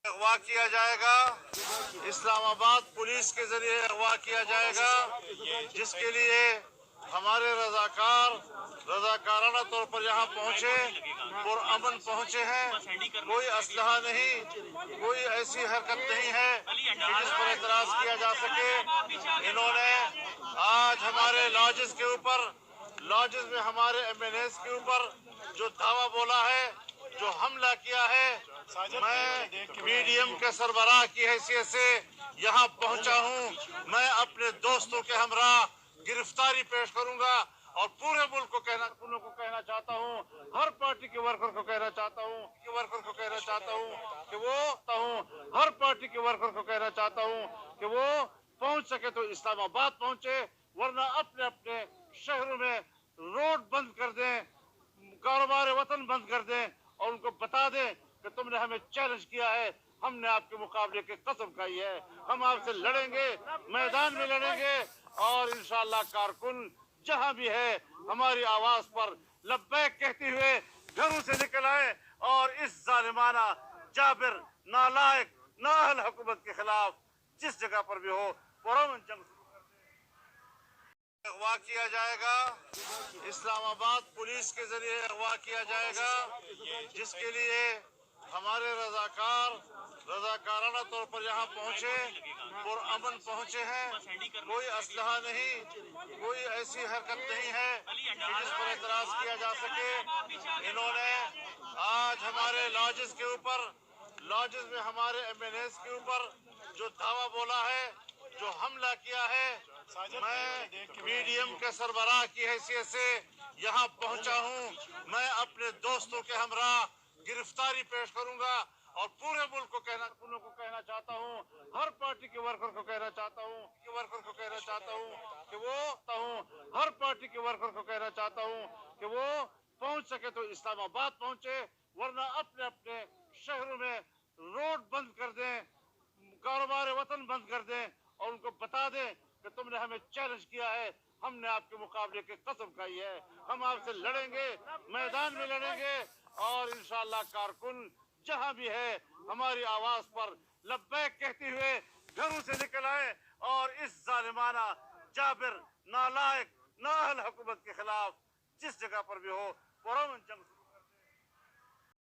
اغوا کیا جائے گا، اسلام آباد پولیس کے ذریعے اغوا کیا جائے گا، جس کے لیے ہمارے رضاکارانہ طور پر یہاں پہنچے، پرامن پہنچے ہیں، کوئی اسلحہ نہیں، کوئی ایسی حرکت نہیں ہے کہ جس پر اعتراض کیا جا سکے۔ انہوں نے آج ہمارے لاجز میں ہمارے ایم این ایز کے اوپر جو دعویٰ بولا ہے، جو حملہ کیا ہے، میں میڈیم کے سربراہ کی حیثیت سے یہاں پہنچا ہوں۔ میں اپنے دوستوں کے ہمراہ گرفتاری پیش کروں گا اور پورے ملک کو کہنا چاہتا ہوں، ہر پارٹی کے ورکر کو کہنا چاہتا ہوں کہ وہ پہنچ سکے تو اسلام آباد پہنچے، ورنہ اپنے اپنے شہروں میں روڈ بند کر دیں، کاروبار وطن بند کر دیں اور ان کو بتا دیں کہ تم نے ہمیں چیلنج کیا ہے، ہم نے آپ کے مقابلے کی قسم کھائی ہے، ہم آپ سے لڑیں گے، میدان میں لڑیں گے اور انشاءاللہ کارکن جہاں بھی ہے ہماری آواز پر لبیک کہتے ہوئے گھروں سے نکل آئے اور اس ظالمانہ جابر نالائق نااہل حکومت کے خلاف جس جگہ پر بھی ہو پرامن جنگ شروع کر دیں۔ اغوا کیا جائے گا، اسلام آباد پولیس کے ذریعے اغوا کیا جائے گا، جس کے لیے ہمارے رضاکارانہ طور پر یہاں پہنچے، پرامن پہنچے ہیں، کوئی اسلحہ نہیں، کوئی ایسی حرکت نہیں ہے کہ جس پر اعتراض کیا جا سکے۔ انہوں نے آج ہمارے لاجز میں ہمارے ایم این ایز کے اوپر جو دعویٰ بولا ہے، جو حملہ کیا ہے، میں میڈیم کے سربراہ کی حیثیت سے یہاں پہنچا ہوں۔ میں اپنے دوستوں کے ہمراہ گرفتاری پیش کروں گا اور پورے ملک کو کہنا چاہتا ہوں، ہر پارٹی کے ورکر کو کہنا چاہتا ہوں کہ وہ پہنچ سکے تو اسلام آباد پہنچے، ورنہ اپنے اپنے شہروں میں روڈ بند کر دیں، کاروبار وطن بند کر دیں اور ان کو بتا دیں کہ تم نے ہمیں چیلنج کیا ہے، ہم نے آپ کے مقابلے کی قسم کھائی ہے، ہم آپ سے لڑیں گے، میدان میں لڑیں گے اور انشاءاللہ کارکن جہاں بھی ہے ہماری آواز پر لبیک کہتے ہوئے گھروں سے نکل آئے اور اس ظالمانہ جابر نالائق نااہل حکومت کے خلاف جس جگہ پر بھی ہو پرامن جنگ